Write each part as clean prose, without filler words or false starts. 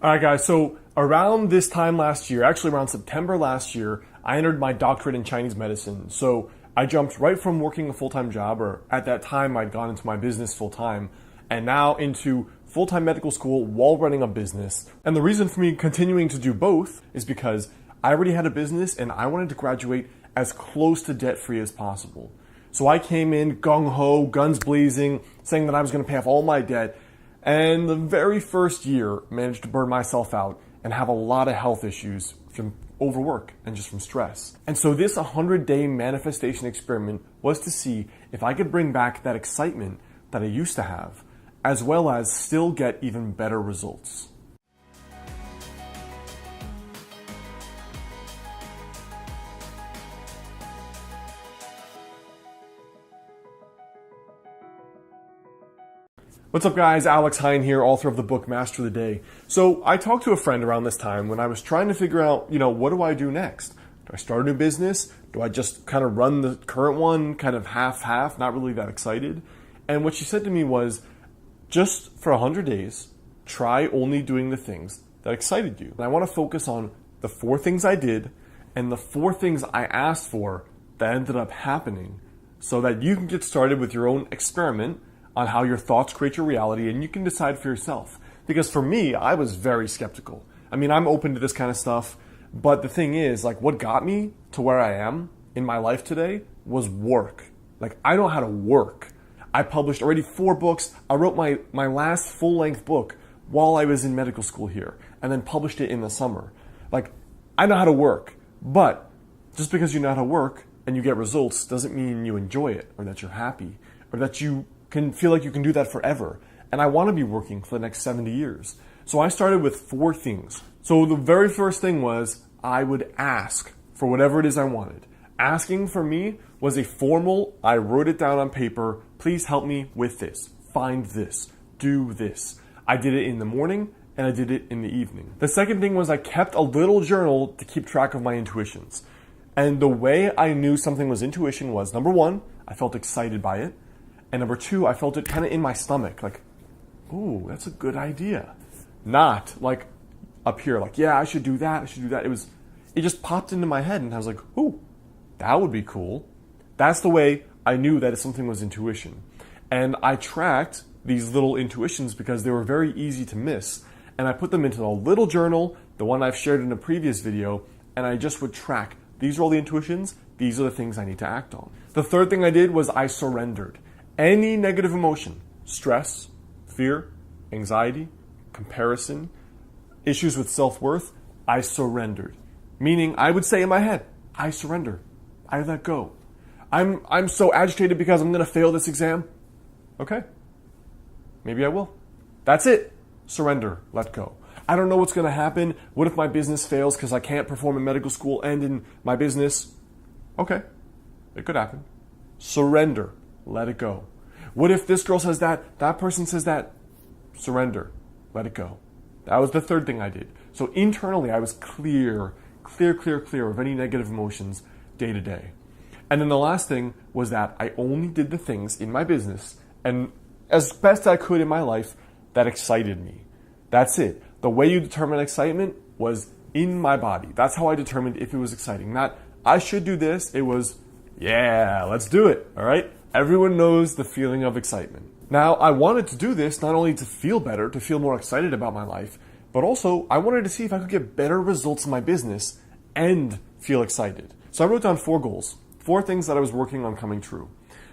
All right, guys, so around this time last year, actually around September last year, I entered my doctorate in Chinese medicine. So I jumped right from working a full-time job, or at that time I'd gone into my business full-time, and now into full-time medical school while running a business. And the reason for me continuing to do both is because I already had a business and I wanted to graduate as close to debt-free as possible. So I came in gung-ho, guns blazing, saying that I was going to pay off all my debt. And the very first year, managed to burn myself out and have a lot of health issues from overwork and just from stress. And so this 100-day manifestation experiment was to see if I could bring back that excitement that I used to have, as well as still get even better results. What's up, guys? Alex Hine here, author of the book Master the Day. So I talked to a friend around this time when I was trying to figure out, what do I do next? Do I start a new business? Do I just kind of run the current one, kind of half-half, not really that excited? And what she said to me was, just for 100 days, try only doing the things that excited you. And I want to focus on the 4 things I did and the 4 things I asked for that ended up happening, so that you can get started with your own experiment on how your thoughts create your reality, and you can decide for yourself. Because for me, I was very skeptical. I mean, I'm open to this kind of stuff, but the thing is, what got me to where I am in my life today was work. I know how to work. I published already 4 books. I wrote my last full-length book while I was in medical school here, and then published it in the summer. I know how to work, but just because you know how to work and you get results doesn't mean you enjoy it, or that you're happy, or that you can feel like you can do that forever. And I want to be working for the next 70 years. So I started with 4 things. So the very first thing was I would ask for whatever it is I wanted. Asking for me was a formal, I wrote it down on paper, please help me with this, find this, do this. I did it in the morning and I did it in the evening. The second thing was I kept a little journal to keep track of my intuitions. And the way I knew something was intuition was, number 1, I felt excited by it. And number 2, I felt it kind of in my stomach, ooh, that's a good idea. Not up here, yeah, I should do that, I should do that. It just popped into my head and I was like, ooh, that would be cool. That's the way I knew that something was intuition. And I tracked these little intuitions because they were very easy to miss. And I put them into a little journal, the one I've shared in a previous video, and I just would track, these are all the intuitions, these are the things I need to act on. The third thing I did was I surrendered. Any negative emotion, stress, fear, anxiety, comparison, issues with self-worth, I surrendered. Meaning I would say in my head, I surrender. I let go. I'm so agitated because I'm going to fail this exam. Okay. Maybe I will. That's it. Surrender. Let go. I don't know what's going to happen. What if my business fails because I can't perform in medical school and in my business? Okay. It could happen. Surrender. Let it go. What if this girl says that person says that? Surrender. Let it go. That was the third thing I did. So internally, I was clear of any negative emotions day to day. And then the last thing was that I only did the things in my business and as best I could in my life that excited me. That's it. The way you determine excitement was in my body. That's how I determined if it was exciting. Not, I should do this. It was, yeah, let's do it. All right? Everyone knows the feeling of excitement. Now, I wanted to do this not only to feel better, to feel more excited about my life, but also I wanted to see if I could get better results in my business and feel excited. So I wrote down 4 goals, 4 things that I was working on coming true.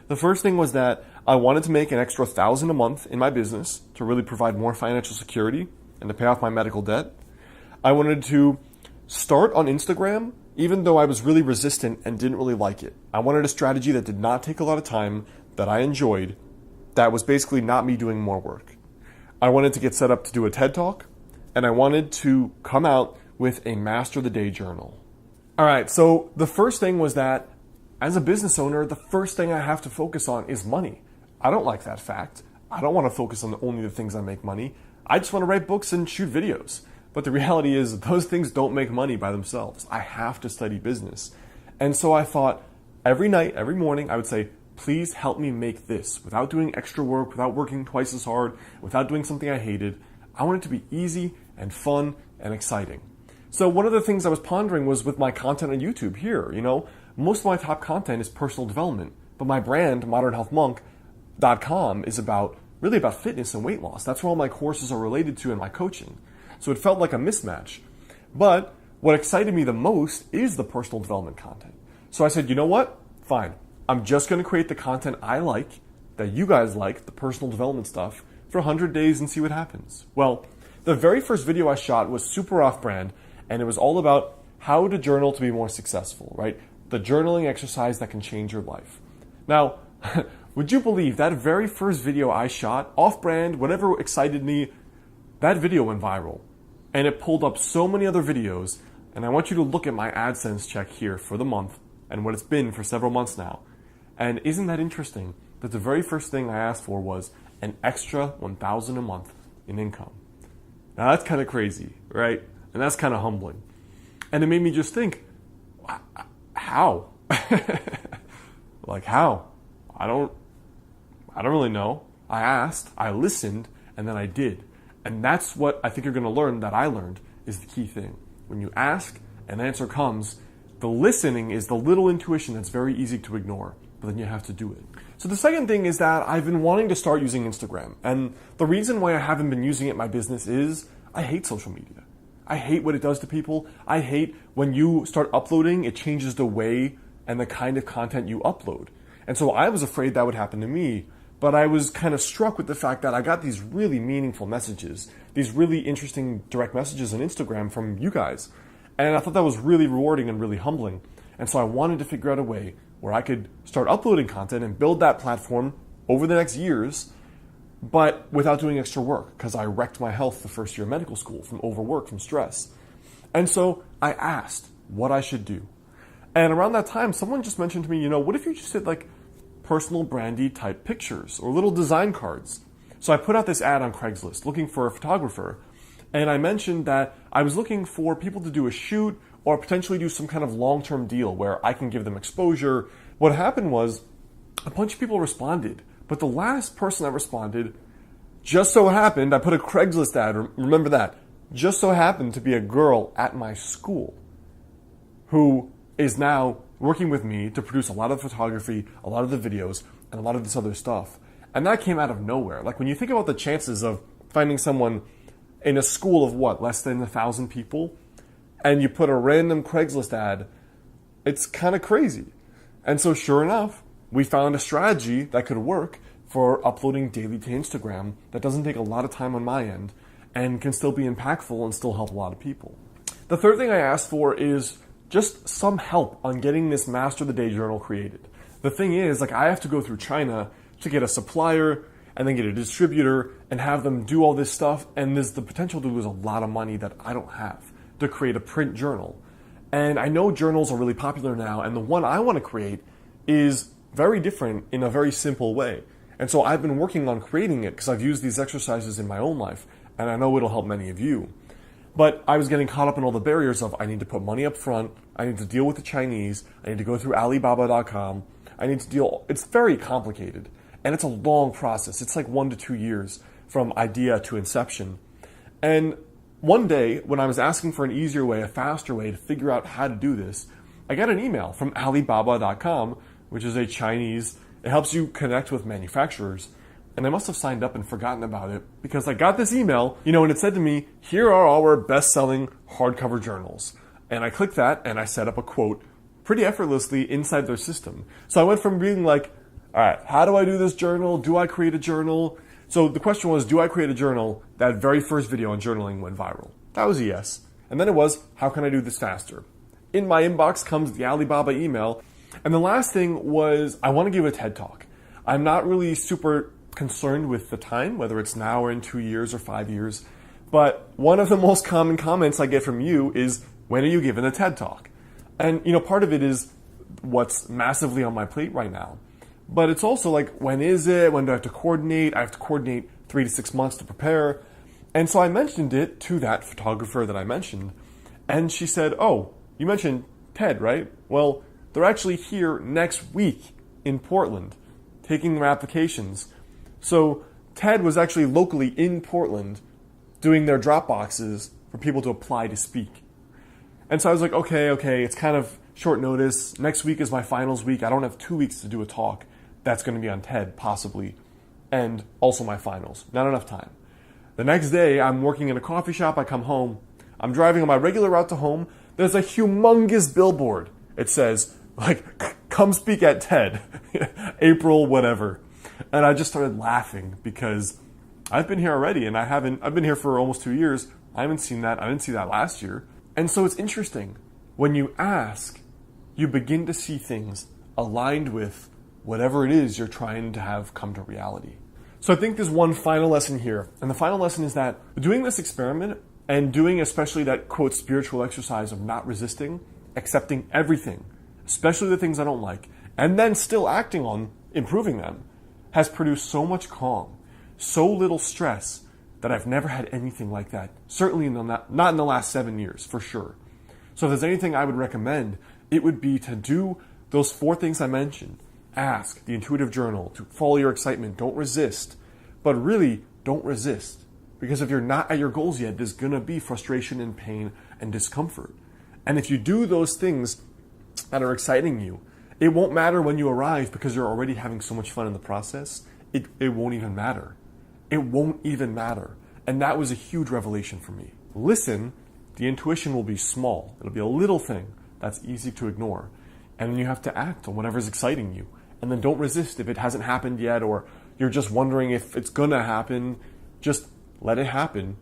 The first thing was that I wanted to make an extra $1,000 a month in my business to really provide more financial security and to pay off my medical debt. I wanted to start on Instagram, even though I was really resistant and didn't really like it. I wanted a strategy that did not take a lot of time, that I enjoyed, that was basically not me doing more work. I wanted to get set up to do a TED Talk, and I wanted to come out with a Master the Day journal. All right, so the first thing was that as a business owner, the first thing I have to focus on is money. I don't like that fact. I don't want to focus on only the things that make money. I just want to write books and shoot videos. But the reality is those things don't make money by themselves. I have to study business. And so I thought every night, every morning, I would say, please help me make this without doing extra work, without working twice as hard, without doing something I hated. I want it to be easy and fun and exciting. So one of the things I was pondering was with my content on YouTube here, most of my top content is personal development, but my brand, modernhealthmonk.com, is really about fitness and weight loss. That's where all my courses are related to and my coaching. So it felt like a mismatch. But what excited me the most is the personal development content. So I said, you know what? Fine. I'm just going to create the content I like, that you guys like, the personal development stuff, for 100 days and see what happens. Well, the very first video I shot was super off-brand, and it was all about how to journal to be more successful, right? The journaling exercise that can change your life. Now, would you believe that very first video I shot, off-brand, whatever excited me, that video went viral. And it pulled up so many other videos, and I want you to look at my AdSense check here for the month and what it's been for several months now. And isn't that interesting that the very first thing I asked for was an extra $1,000 a month in income? Now that's kind of crazy, right? And that's kind of humbling. And it made me just think, how? Like how? I don't really know. I asked, I listened, and then I did. And that's what I think you're going to learn, that I learned, is the key thing. When you ask, an answer comes. The listening is the little intuition that's very easy to ignore, but then you have to do it. So the second thing is that I've been wanting to start using Instagram. And the reason why I haven't been using it in my business is I hate social media. I hate what it does to people. I hate when you start uploading, it changes the way and the kind of content you upload. And so I was afraid that would happen to me. But I was kind of struck with the fact that I got these really meaningful messages, these really interesting direct messages on Instagram from you guys. And I thought that was really rewarding and really humbling. And so I wanted to figure out a way where I could start uploading content and build that platform over the next years, but without doing extra work, because I wrecked my health the first year of medical school from overwork, from stress. And so I asked what I should do. And around that time, someone just mentioned to me, what if you just did like personal brandy type pictures or little design cards? So I put out this ad on Craigslist looking for a photographer, and I mentioned that I was looking for people to do a shoot or potentially do some kind of long-term deal where I can give them exposure. What happened was a bunch of people responded, but the last person that responded just so happened, I put a Craigslist ad, remember that, just so happened to be a girl at my school who is now working with me to produce a lot of photography, a lot of the videos, and a lot of this other stuff. And that came out of nowhere. Like when you think about the chances of finding someone in a school of less than 1,000 people, and you put a random Craigslist ad, it's kind of crazy. And so sure enough, we found a strategy that could work for uploading daily to Instagram that doesn't take a lot of time on my end and can still be impactful and still help a lot of people. The third thing I asked for is just some help on getting this Master of the Day journal created. The thing is, I have to go through China to get a supplier and then get a distributor and have them do all this stuff, and there's the potential to lose a lot of money that I don't have to create a print journal. And I know journals are really popular now, and the one I want to create is very different in a very simple way. And so I've been working on creating it because I've used these exercises in my own life, and I know it'll help many of you. But I was getting caught up in all the barriers of I need to put money up front, I need to deal with the Chinese, I need to go through Alibaba.com, it's very complicated. And it's a long process. It's like 1 to 2 years from idea to inception. And one day, when I was asking for an easier way, a faster way to figure out how to do this, I got an email from Alibaba.com, which is a Chinese, it helps you connect with manufacturers. And I must have signed up and forgotten about it because I got this email, and it said to me, here are our best-selling hardcover journals. And I clicked that and I set up a quote pretty effortlessly inside their system. So I went from being like, all right, how do I do this journal? Do I create a journal? So the question was, do I create a journal? That very first video on journaling went viral. That was a yes. And then it was, how can I do this faster? In my inbox comes the Alibaba email. And the last thing was, I want to give a TED Talk. I'm not really super concerned with the time, whether it's now or in 2 years or 5 years. But one of the most common comments I get from you is, when are you giving a TED Talk? And, part of it is what's massively on my plate right now. But it's also like, when is it? When do I have to coordinate? I have to coordinate 3 to 6 months to prepare. And so I mentioned it to that photographer that I mentioned. And she said, oh, you mentioned TED, right? Well, they're actually here next week in Portland, taking their applications. So TED was actually locally in Portland doing their drop boxes for people to apply to speak. And so I was like, okay, it's kind of short notice. Next week is my finals week. I don't have 2 weeks to do a talk that's going to be on TED, possibly, and also my finals. Not enough time. The next day, I'm working in a coffee shop. I come home. I'm driving on my regular route to home. There's a humongous billboard. It says, like, come speak at TED, April, whatever. And I just started laughing because I've been here already, and I've been here for almost 2 years. I haven't seen that. I didn't see that last year. And so it's interesting. When you ask, you begin to see things aligned with whatever it is you're trying to have come to reality. So I think there's one final lesson here. And the final lesson is that doing this experiment and doing especially that, quote, spiritual exercise of not resisting, accepting everything, especially the things I don't like, and then still acting on improving them, has produced so much calm, so little stress, that I've never had anything like that. Certainly not in the last 7 years, for sure. So if there's anything I would recommend, it would be to do those 4 things I mentioned. Ask, the intuitive journal, to follow your excitement, don't resist. But really, don't resist. Because if you're not at your goals yet, there's gonna be frustration and pain and discomfort. And if you do those things that are exciting you, it won't matter when you arrive because you're already having so much fun in the process. It won't even matter. It won't even matter. And that was a huge revelation for me. Listen, the intuition will be small. It'll be a little thing that's easy to ignore. And then you have to act on whatever's exciting you. And then don't resist if it hasn't happened yet, or you're just wondering if it's gonna happen. Just let it happen.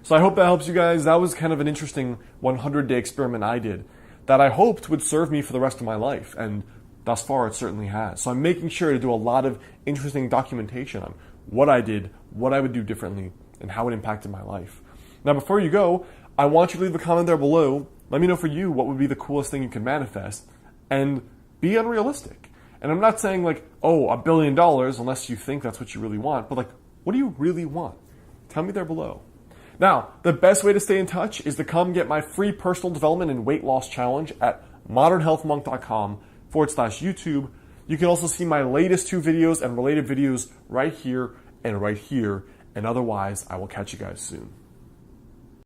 So I hope that helps you guys. That was kind of an interesting 100-day experiment I did that I hoped would serve me for the rest of my life. And thus far, it certainly has. So I'm making sure to do a lot of interesting documentation on what I did, what I would do differently, and how it impacted my life. Now, before you go, I want you to leave a comment there below. Let me know for you what would be the coolest thing you can manifest, and be unrealistic. And I'm not saying like, oh, $1 billion, unless you think that's what you really want, but like, what do you really want? Tell me there below. Now, the best way to stay in touch is to come get my free personal development and weight loss challenge at modernhealthmonk.com/YouTube. You can also see my latest 2 videos and related videos right here and right here. And otherwise, I will catch you guys soon.